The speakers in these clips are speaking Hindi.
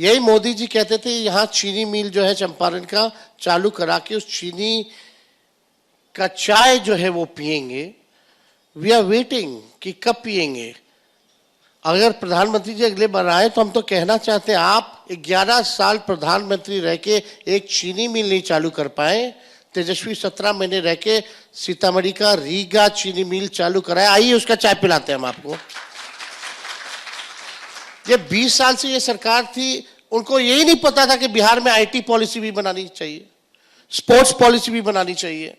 यही मोदी जी कहते थे यहाँ चीनी मिल जो है चंपारण का चालू करा के उस चीनी का चाय जो है वो पिएंगे। वी आर वेटिंग कि कब पिएंगे। अगर प्रधानमंत्री जी अगले बार आए तो हम तो कहना चाहते हैं आप 11 साल प्रधानमंत्री रह के एक चीनी मिल नहीं चालू कर पाए। तेजस्वी 17 महीने रह के सीतामढ़ी का रीगा चीनी मिल चालू कराया। आइए उसका चाय पिलाते हैं हम आपको। ये 20 साल से ये सरकार थी, उनको यही नहीं पता था कि बिहार में आईटी पॉलिसी भी बनानी चाहिए, स्पोर्ट्स पॉलिसी भी बनानी चाहिए,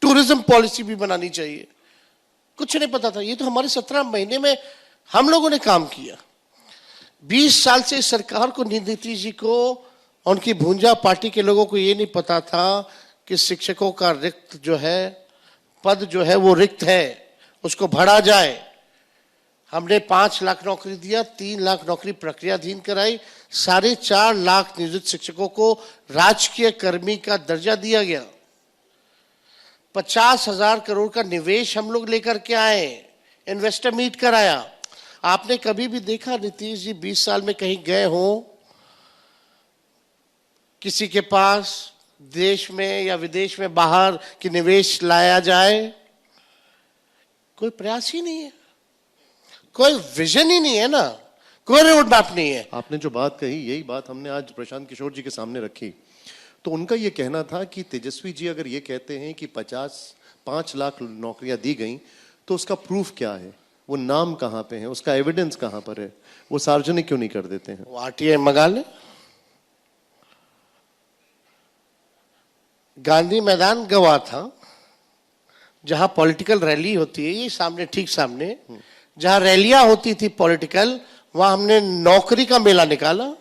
टूरिज्म पॉलिसी भी बनानी चाहिए। कुछ नहीं पता था। ये तो हमारे 17 महीने में हम लोगों ने काम किया। 20 साल से इस सरकार को, नीतीश जी को, उनकी भूंजा पार्टी के लोगों को ये नहीं पता था कि शिक्षकों का रिक्त जो है पद जो है वो रिक्त है, उसको भरा जाए। हमने 5 लाख नौकरी दिया, 3 लाख नौकरी प्रक्रियाधीन कराई, 4.5 लाख नियोजित शिक्षकों को राजकीय कर्मी का दर्जा दिया गया। 50,000 करोड़ का निवेश हम लोग लेकर के आए, इन्वेस्टर मीट कराया। आपने कभी भी देखा नीतीश जी 20 साल में कहीं गए हो किसी के पास देश में या विदेश में बाहर कि निवेश लाया जाए? कोई प्रयास ही नहीं है, कोई विजन ही नहीं है ना, कोई रोड मैप नहीं है। आपने जो बात कही यही बात हमने आज प्रशांत किशोर जी के सामने रखी। तो उनका ये कहना था कि तेजस्वी जी अगर ये कहते हैं कि 5 लाख नौकरियां दी गई तो उसका प्रूफ क्या है, वो नाम कहां पे है, उसका एविडेंस कहां पर है, वो सार्वजनिक क्यों नहीं कर देते हैं? वो आरटीआई मंगा ले। गांधी मैदान गवा था, जहां पॉलिटिकल रैली होती है, ये सामने ठीक सामने जहां रैलियां होती थी पॉलिटिकल, वहां हमने नौकरी का मेला निकाला।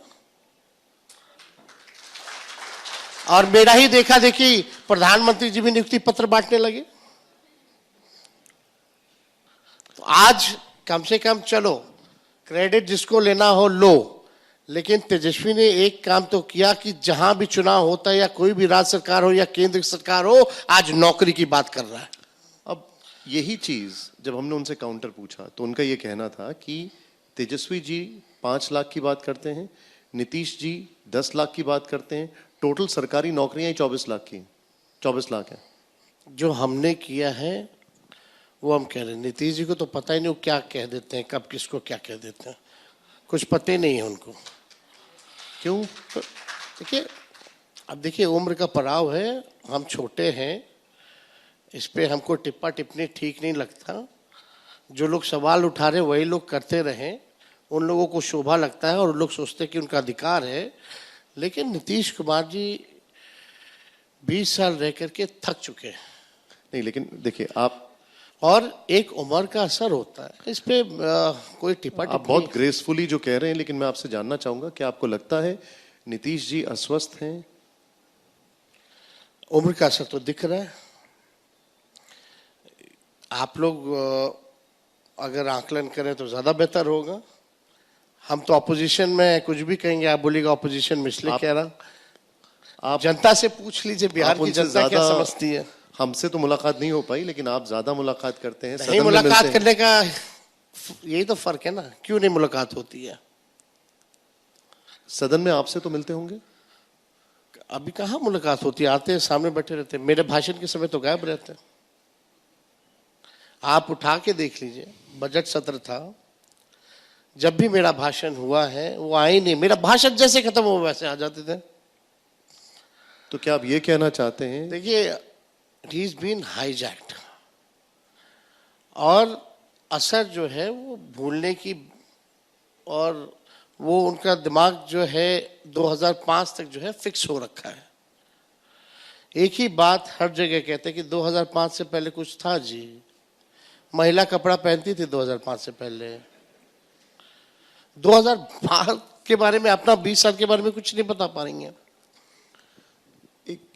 और मेरा ही देखा देखी प्रधानमंत्री जी भी नियुक्ति पत्र बांटने लगे। तो आज कम से कम चलो क्रेडिट जिसको लेना हो लो, लेकिन तेजस्वी ने एक काम तो किया कि जहां भी चुनाव होता है या कोई भी राज्य सरकार हो या केंद्र सरकार हो, आज नौकरी की बात कर रहा है। अब यही चीज जब हमने उनसे काउंटर पूछा तो उनका यह कहना था कि तेजस्वी जी 5 लाख की बात करते हैं, नीतीश जी 10 लाख की बात करते हैं, टोटल सरकारी नौकरियां 24 लाख है। जो हमने किया है वो हम कह रहे हैं। नीतीश जी को तो पता ही नहीं वो क्या कह देते हैं, कब किसको क्या कह देते हैं, कुछ पता ही नहीं है उनको। क्यों? तो देखिए, अब देखिए उम्र का पड़ाव है, हम छोटे हैं, इस पे हमको टिप्पा टिप्पणी ठीक नहीं लगता। जो लोग सवाल उठा रहे वही लोग करते रहें, उन लोगों को शोभा लगता है और लोग सोचते हैं कि उनका अधिकार है। लेकिन नीतीश कुमार जी 20 साल रह करके थक चुके हैं। नहीं, लेकिन देखिए आप, और एक उम्र का असर होता है इस पे, कोई टिप्पा आप बहुत ग्रेसफुली जो कह रहे हैं, लेकिन मैं आपसे जानना चाहूंगा कि आपको लगता है नीतीश जी अस्वस्थ हैं? उम्र का असर तो दिख रहा है। आप लोग अगर आकलन करें तो ज्यादा बेहतर होगा। हम तो ऑपोजिशन में कुछ भी कहेंगे, आप बोलिएगा ऑपोजिशन में, इसलिए कह रहा। आप जनता से पूछ लीजिए बिहार की जनता क्या समझती है। हमसे तो मुलाकात नहीं हो पाई, लेकिन आप ज्यादा मुलाकात करते हैं, नहीं, मुलाकात करने का यही तो फर्क है ना, क्यों नहीं मुलाकात होती है? सदन में आपसे तो मिलते होंगे? अभी कहाँ मुलाकात होती है, आते हैं सामने बैठे रहते हैं, मेरे भाषण के समय तो गायब रहते हैं। आप उठा के देख लीजिए, बजट सत्र था, जब भी मेरा भाषण हुआ है वो आए नहीं, मेरा भाषण जैसे खत्म हो वैसे आ जाते थे। तो क्या आप ये कहना चाहते हैं? देखिए, he has been hijacked, और असर जो है वो भूलने की, और वो उनका दिमाग जो है 2005 तक जो है फिक्स हो रखा है। एक ही बात हर जगह कहते हैं कि 2005 से पहले कुछ था जी, महिला कपड़ा पहनती थी 2005 से पहले। 2005 के बारे में, अपना 20 साल के बारे में कुछ नहीं बता पा रही हैं।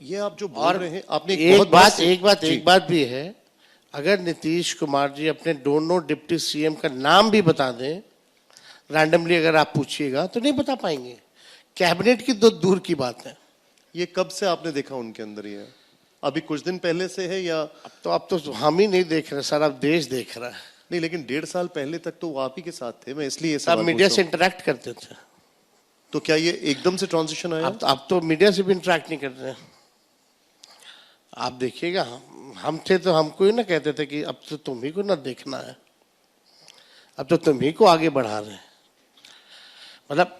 ये आप जो बोल रहे हैं, आपने एक बात भी है, अगर नीतीश कुमार जी अपने दोनों डिप्टी सीएम का नाम भी बता दें रैंडमली, अगर आप पूछिएगा तो नहीं बता पाएंगे। कैबिनेट की तो दूर की बात है। ये कब से आपने देखा उनके अंदर? ये अभी कुछ दिन पहले से है या? अब तो हम ही नहीं देख रहे, सारा देश देख रहा है। नहीं, लेकिन 1.5 साल पहले तक तो वो आप ही के साथ थे, मैं इसलिए सब मीडिया से इंटरेक्ट करते थे। तो क्या ये एकदम से ट्रांजिशन आया? अब तो मीडिया से भी इंटरेक्ट नहीं कर रहे हैं। आप देखिएगा, हम थे तो हमको ही ना कहते थे कि अब तो तुम ही को ना देखना है, अब तो तुम ही को आगे बढ़ा रहे हैं। मतलब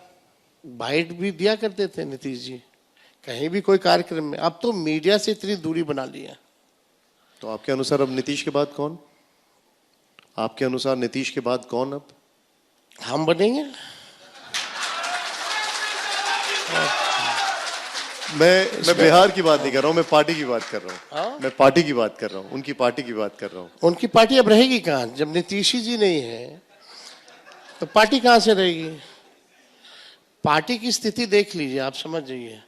बाइट भी दिया करते थे नीतीश जी कहीं भी कोई कार्यक्रम में, अब तो मीडिया से इतनी दूरी बना ली है। तो आपके अनुसार अब नीतीश के बाद कौन? आपके अनुसार नीतीश के बाद कौन अब? हम बनेंगे। मैं बिहार की बात नहीं कर रहा हूं, मैं पार्टी की बात कर रहा हूं। हाँ? मैं पार्टी की बात कर रहा हूं, उनकी पार्टी की बात कर रहा हूं। उनकी पार्टी अब रहेगी कहाँ? जब नीतीश जी नहीं है तो पार्टी कहाँ से रहेगी? पार्टी की स्थिति देख लीजिए, आप समझ जाइए।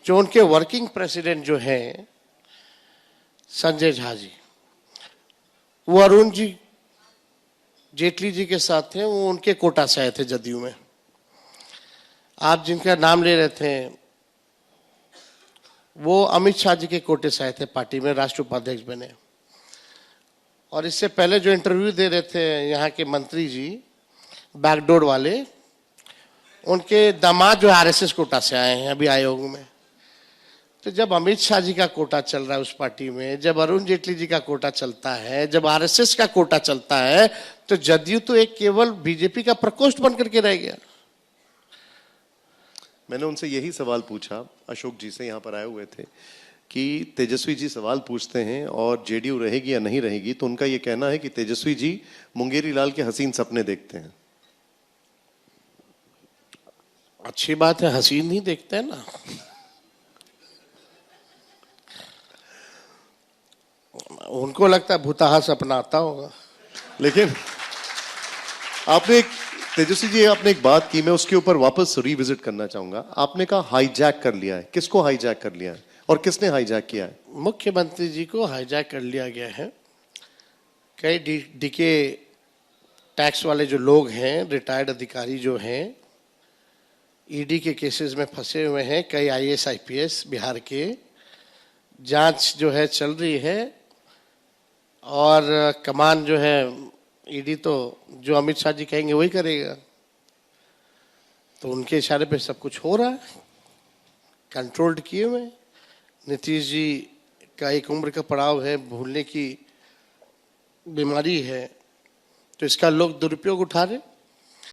जो उनके वर्किंग प्रेसिडेंट जो हैं संजय झा जी, वो अरुण जी जेटली जी के साथ थे, वो उनके कोटा से आए थे जदयू में। आप जिनका नाम ले रहे थे वो अमित शाह जी के कोटे से आए थे, पार्टी में राष्ट्रीय उपाध्यक्ष बने। और इससे पहले जो इंटरव्यू दे रहे थे यहाँ के मंत्री जी बैकडोर वाले, उनके दामाद जो आरएसएस कोटा से आए हैं अभी आयोग में। तो जब अमित शाह जी का कोटा चल रहा है उस पार्टी में, जब अरुण जेटली जी का कोटा चलता है, जब आरएसएस का कोटा चलता है, तो जदयू तो एक केवल बीजेपी का प्रकोष्ठ बन करके रह गया। मैंने उनसे यही सवाल पूछा, अशोक जी से, यहाँ पर आए हुए थे, कि तेजस्वी जी सवाल पूछते हैं और जेडीयू रहेगी या नहीं रहेगी, तो उनका ये कहना है कि तेजस्वी जी मुंगेरी लाल के हसीन सपने देखते हैं। अच्छी बात है, हसीन नहीं देखते हैं ना। उनको लगता है भूताहा सपना आता होगा। लेकिन आपने एक तेजस्वी जी आपने एक बात की, मैं उसके ऊपर वापस रिविजिट करना चाहूंगा। आपने कहा हाईजैक कर लिया है। किसको हाईजैक कर लिया है और किसने हाईजैक किया है? मुख्यमंत्री जी को हाईजैक कर लिया गया है। कई डीके टैक्स वाले जो लोग हैं, रिटायर्ड अधिकारी जो हैं, ईडी के केसेस में फंसे हुए हैं, कई आईएएस आईपीएस बिहार के, जांच जो है चल रही है। और कमान जो है ईडी तो जो अमित शाह जी कहेंगे वही करेगा। तो उनके इशारे पे सब कुछ हो रहा है, कंट्रोल्ड किए हुए। नीतीश जी का एक उम्र का पड़ाव है, भूलने की बीमारी है, तो इसका लोग दुरुपयोग उठा रहे।